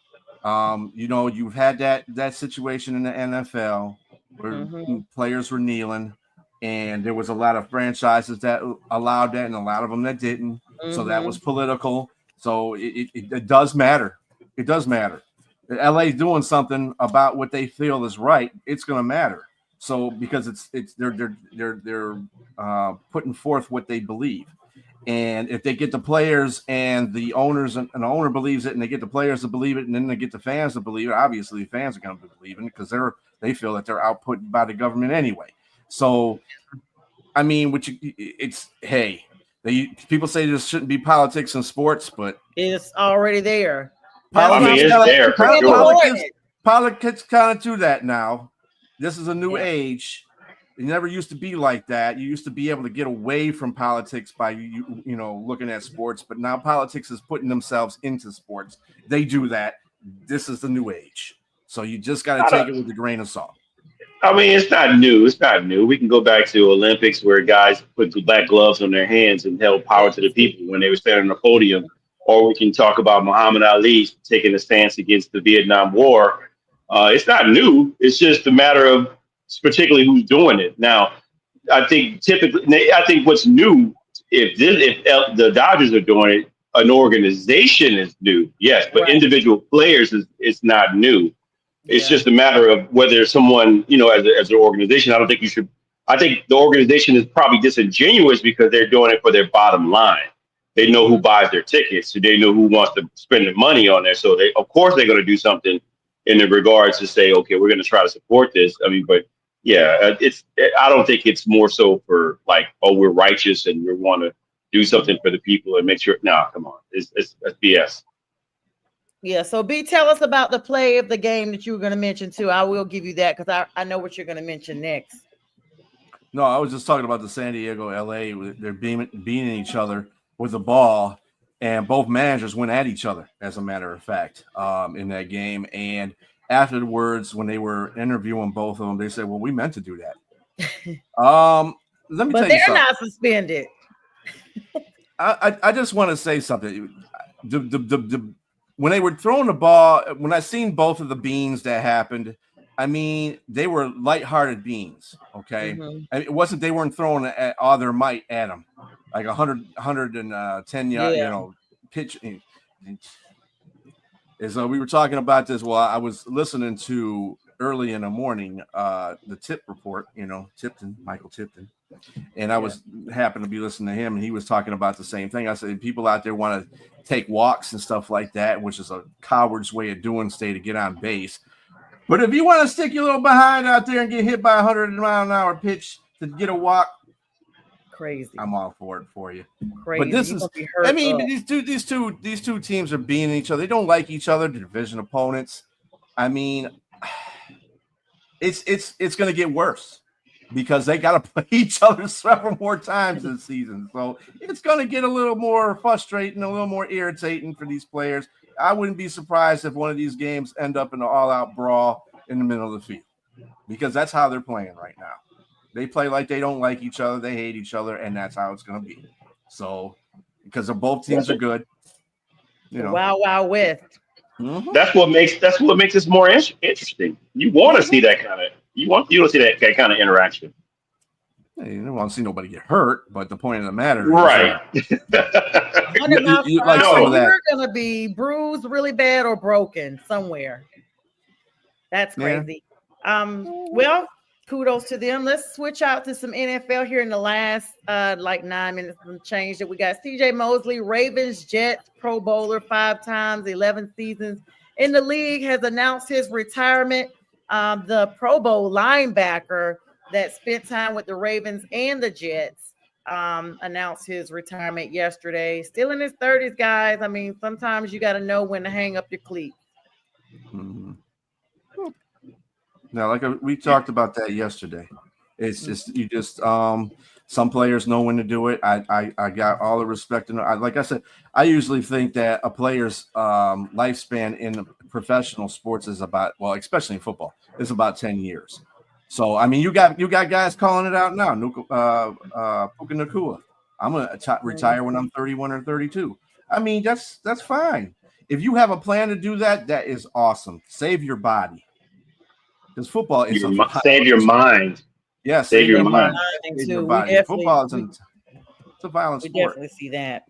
You've had that situation in the NFL where players were kneeling, and there was a lot of franchises that allowed that and a lot of them that didn't. Mm-hmm. So that was political. So it does matter. It does matter. LA is doing something about what they feel is right. It's going to matter. So because they're putting forth what they believe, and if they get the players and the owners and the owner believes it, and they get the players to believe it, and then they get the fans to believe it, obviously the fans are going to believe it because they feel that they're output by the government anyway. So, I mean, people say there shouldn't be politics in sports, but it's already there. It's there. Politics kind of do that now. This is a new age. It never used to be like that. You used to be able to get away from politics by looking at sports, but now politics is putting themselves into sports. They do that. This is the new age. So you just got to take it with a grain of salt. I mean, it's not new. It's not new. We can go back to Olympics where guys put the black gloves on their hands and held power to the people when they were standing on the podium. Or we can talk about Muhammad Ali taking a stance against the Vietnam War. It's not new. It's just a matter of particularly who's doing it. Now, I think what's new, if the Dodgers are doing it, an organization is new. Yes, but individual players it's not new. It's just a matter of whether someone, as an organization, I think the organization is probably disingenuous because they're doing it for their bottom line. They know who buys their tickets. So they know who wants to spend the money on there. So of course they're going to do something in the regards to say, okay, we're going to try to support this. I mean, but yeah, I don't think it's more so for like, oh, we're righteous and we want to do something for the people and make sure. No, come on. It's BS. Yeah. So tell us about the play of the game that you were going to mention too. I will give you that because I know what you're going to mention next. No, I was just talking about the San Diego, LA. They're beating each other with the ball, and both managers went at each other, as a matter of fact, in that game. And afterwards, when they were interviewing both of them, they said, well, we meant to do that. Let me tell you something. But they're not suspended. I just want to say something. When they were throwing the ball, when I seen both of the beans that happened, I mean, they were lighthearted beans, okay? Mm-hmm. And it wasn't they weren't throwing at all their might at them, like 110 yard, pitch. And so we were talking about this while I was listening to early in the morning, the Tip report, Michael Tipton. And I was happened to be listening to him, and he was talking about the same thing. I said, people out there want to take walks and stuff like that, which is a coward's way of doing stuff to get on base. But if you want to stick your little behind out there and get hit by a 100-mile-an-hour pitch to get a walk, crazy. I'm all for it for you. Crazy. But this is, I mean, these two teams are beating each other. They don't like each other. They're division opponents. I mean, it's going to get worse because they got to play each other several more times this season. So it's going to get a little more frustrating, a little more irritating for these players. I wouldn't be surprised if one of these games end up in an all-out brawl in the middle of the field because that's how they're playing right now. They play like they don't like each other. They hate each other, and that's how it's going to be. So because both teams are good, you know. Wild West. Mm-hmm. That's what makes this more interesting. You want to see that kind of you to see that kind of interaction. Hey, you don't want to see nobody get hurt, but the point of the matter Right. is 100 miles per like hour, some of that. you're gonna be bruised really bad or broken somewhere. That's crazy. Well, kudos to them. Let's switch out to some NFL here in the last 9 minutes and change that we got. CJ Mosley, Ravens, Jets, Pro Bowler 5 times, 11 seasons in the league, has announced his retirement. The Pro Bowl linebacker that spent time with the Ravens and the Jets announced his retirement yesterday. Still in his 30s, guys. I mean, sometimes you got to know when to hang up your cleats. Mm-hmm. Now, we talked about that yesterday. It's just some players know when to do it. I got all the respect, and like I said, I usually think that a player's lifespan in professional sports is about, well, especially in football, is about 10 years. So I mean, you got guys calling it out now. Puka Nacua, I'm gonna retire when I'm 31 or 32. I mean, that's fine. If you have a plan to do that, that is awesome. Save your body. Because football is save your mind. Yeah, save your mind. Save your body. Football is it's a violent sport. We definitely see that.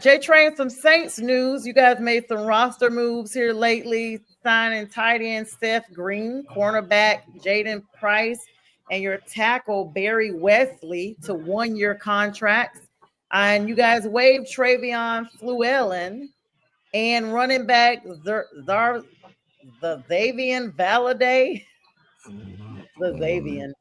Jay Train, some Saints news. You guys made some roster moves here lately, signing tight end Seth Green, cornerback Jaden Price, and your tackle Barry Wesley to 1-year contracts. And you guys waived Travion Fluellen and running back Xavier Valade. The Xavier.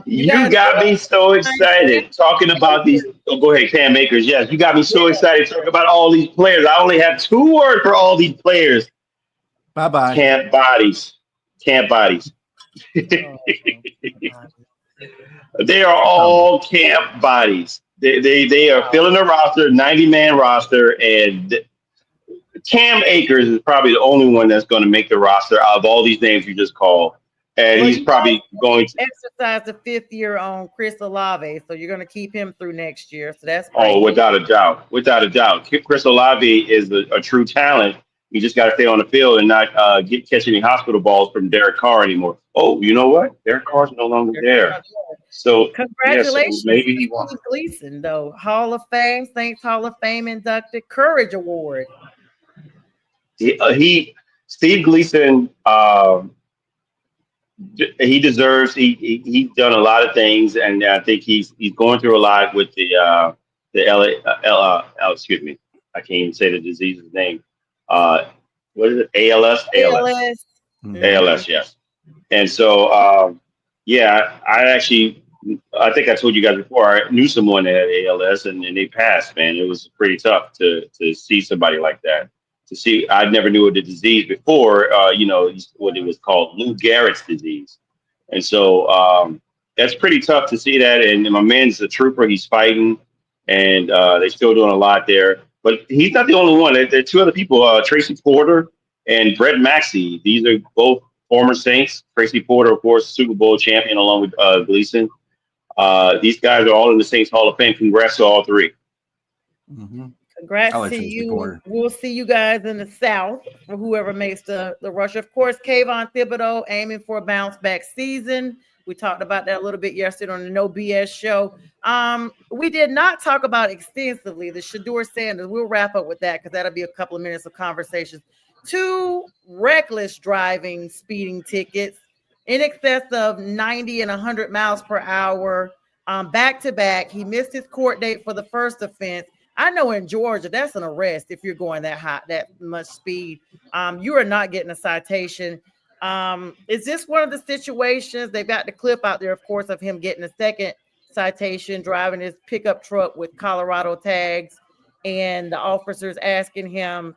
You got me so excited talking about these. Oh, go ahead, Cam Akers. Yes, you got me so excited talking about all these players. I only have 2 words for all these players. Bye-bye. Camp bodies. Camp bodies. They are all camp bodies. They are filling the roster, 90-man roster, and Cam Akers is probably the only one that's going to make the roster out of all these names you just called. And he's probably going to exercise the 5th year on Chris Olave, so you're going to keep him through next year. So that's without a doubt. Chris Olave is a true talent. You just got to stay on the field and not catch any hospital balls from Derek Carr anymore. Oh, you know what? Derek Carr's no longer there. So congratulations, maybe he won. Gleason, though, Hall of Fame, Saints Hall of Fame inducted, Courage Award. Steve Gleason. He deserves. He's done a lot of things, and I think he's going through a lot with the excuse me, I can't even say the disease's name. What is it? ALS. ALS. Yes. And so, I think I told you guys before. I knew someone that had ALS, and they passed. Man, it was pretty tough to see somebody like that. I never knew of the disease before, what it was called, Lou Gehrig's disease. And so that's pretty tough to see that. And my man's a trooper. He's fighting, and they're still doing a lot there. But he's not the only one. There are 2 other people, Tracy Porter and Brett Maxey. These are both former Saints. Tracy Porter, of course, Super Bowl champion along with Gleason. These guys are all in the Saints Hall of Fame. Congrats to all 3. Mm-hmm. Congrats to you. We'll see you guys in the South for whoever makes the rush. Of course, Kayvon Thibodeau aiming for a bounce back season. We talked about that a little bit yesterday on the No BS show. We did not talk about extensively the Shedeur Sanders. We'll wrap up with that because that'll be a couple of minutes of conversation. 2 reckless driving speeding tickets in excess of 90 and 100 miles per hour back to back. He missed his court date for the first offense. I know in Georgia, that's an arrest if you're going that much speed. You are not getting a citation. Is this one of the situations? They've got the clip out there, of course, of him getting a second citation, driving his pickup truck with Colorado tags, and the officers asking him,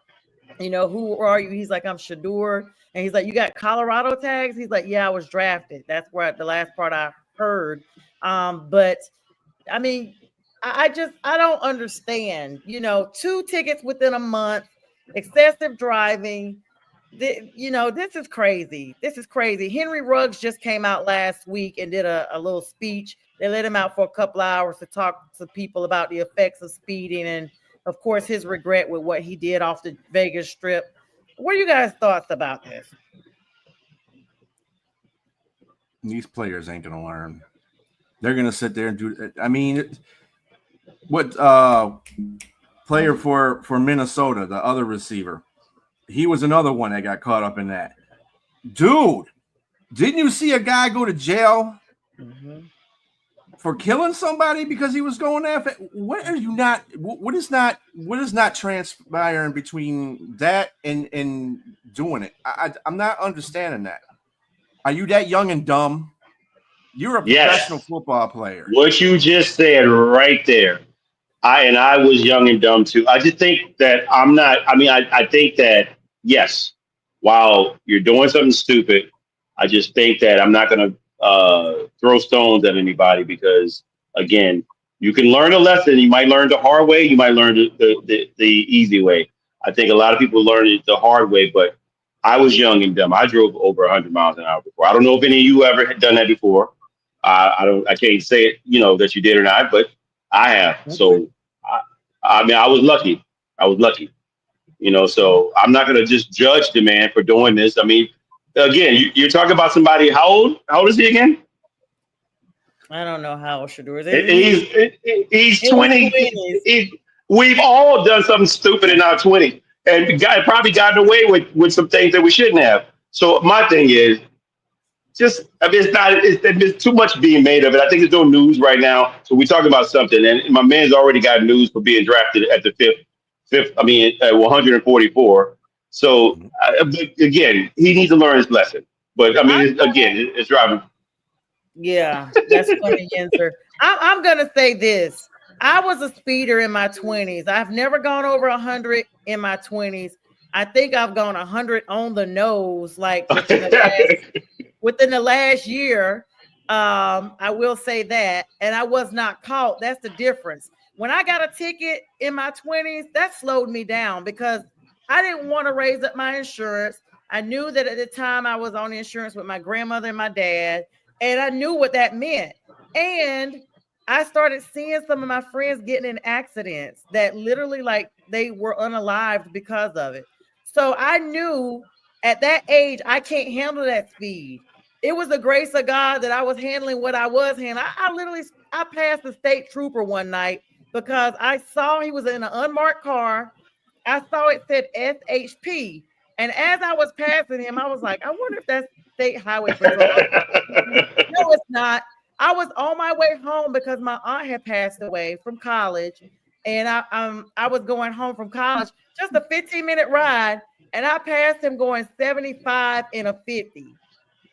who are you? He's like, I'm Shedeur. And he's like, you got Colorado tags? He's like, yeah, I was drafted. That's where the last part I heard. But I mean, I don't understand, 2 tickets within a month, excessive driving. This is crazy. This is crazy. Henry Ruggs just came out last week and did a little speech. They let him out for a couple hours to talk to people about the effects of speeding and, of course, his regret with what he did off the Vegas Strip. What are you guys' thoughts about this? These players ain't going to learn. They're going to sit there and do. I mean, what player for Minnesota, the other receiver, he was another one that got caught up in that. Dude, didn't you see a guy go to jail for killing somebody because he was going after? What are you not? What is not transpiring between that and doing it? I'm not understanding that. Are you that young and dumb? You're a professional football player. What you just said right there. I was young and dumb too. I just think that I'm not. I mean, I think that yes, while you're doing something stupid, I just think that I'm not going to throw stones at anybody because again, you can learn a lesson. You might learn the hard way. You might learn the easy way. I think a lot of people learn it the hard way, but I was young and dumb. I drove over 100 miles an hour before. I don't know if any of you ever had done that before. I can't say it, that you did or not, but I have. So, I mean, I was lucky. So I'm not going to just judge the man for doing this. I mean, again, you're talking about somebody. How old is he again? I don't know how old Shedeur is. He's 20. We've all done something stupid in our 20s and probably gotten away with some things that we shouldn't have. So my thing is, it's too much being made of it. I think there's no news right now. So we're talking about something, and my man's already got news for being drafted at the fifth. I mean, at 144. So again, he needs to learn his lesson. But I mean, it's driving. Yeah, that's funny answer. I'm gonna say this. I was a speeder in my 20s. I've never gone over 100 in my 20s. I think I've gone 100 on the nose, like within the last year. I will say that, and I was not caught. That's the difference. When I got a ticket in my 20s, that slowed me down because I didn't want to raise up my insurance. I knew that at the time I was on insurance with my grandmother and my dad, and I knew what that meant. And I started seeing some of my friends getting in accidents that literally like they were unalived because of it. So I knew at that age, I can't handle that speed. It was the grace of God that I was handling what I was handling. I passed the state trooper one night because I saw he was in an unmarked car. I saw it said SHP. And as I was passing him, I was like, I wonder if that's state highway patrol. No, it's not. I was on my way home because my aunt had passed away from college. And I was going home from college, just a 15-minute ride. And I passed him going 75 in a 50.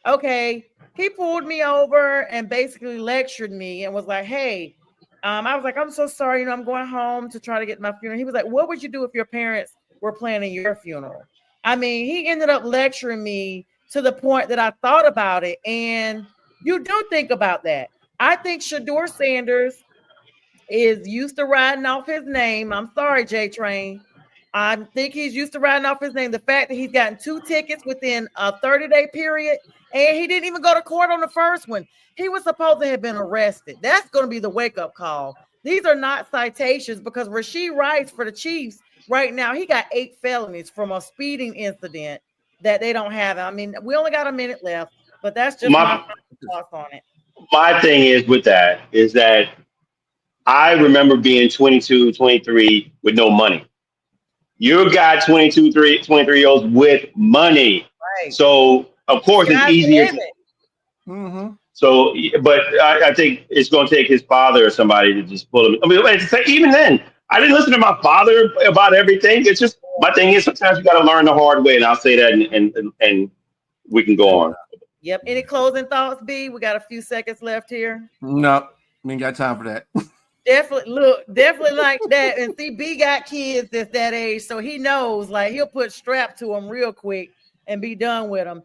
Okay. He pulled me over and basically lectured me and was like, hey, I was like, I'm so sorry. I'm going home to try to get my funeral. He was like, what would you do if your parents were planning your funeral? I mean, he ended up lecturing me to the point that I thought about it. And you do think about that. I think Shedeur Sanders is used to riding off his name. I'm sorry, J Train. I think he's used to riding off his name. The fact that he's gotten 2 tickets within a 30-day period, and he didn't even go to court on the first one. He was supposed to have been arrested. That's going to be the wake-up call. These are not citations because Rashee Rice for the Chiefs right now, he got 8 felonies from a speeding incident that they don't have. I mean, we only got a minute left, but that's just my thoughts on it. My thing is with that is that I remember being 22, 23 with no money. You got 23-year-olds with money. Right. So, of course, it's easier. So, but I think it's going to take his father or somebody to just pull him. I mean, even then, I didn't listen to my father about everything. It's just, my thing is sometimes you got to learn the hard way. And I'll say that and we can go on. Yep. Any closing thoughts, B? We got a few seconds left here. No, we ain't got time for that. Definitely like that. And see, B got kids that's that age, so he knows, like, he'll put strap to them real quick and be done with them.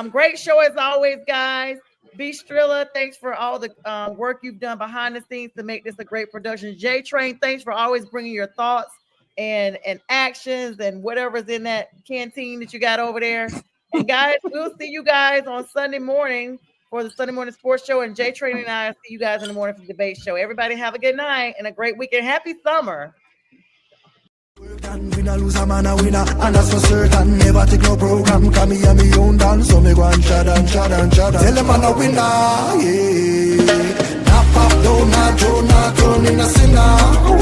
Great show as always, guys. B Strilla, thanks for all the work you've done behind the scenes to make this a great production. J Train, thanks for always bringing your thoughts and actions and whatever's in that canteen that you got over there. And guys, we'll see you guys on Sunday morning for the Sunday Morning Sports Show. And Jay Train and I will see you guys in the morning for the debate show. Everybody have a good night and a great weekend. Happy summer. Winner lose a man a winner, and that's for certain. Never take no program, cause me and me own dance. So me go and shut and shut and shut. Tell them I'm a winner, yeah. Not pop, don't not, don't not, turn in a sinner.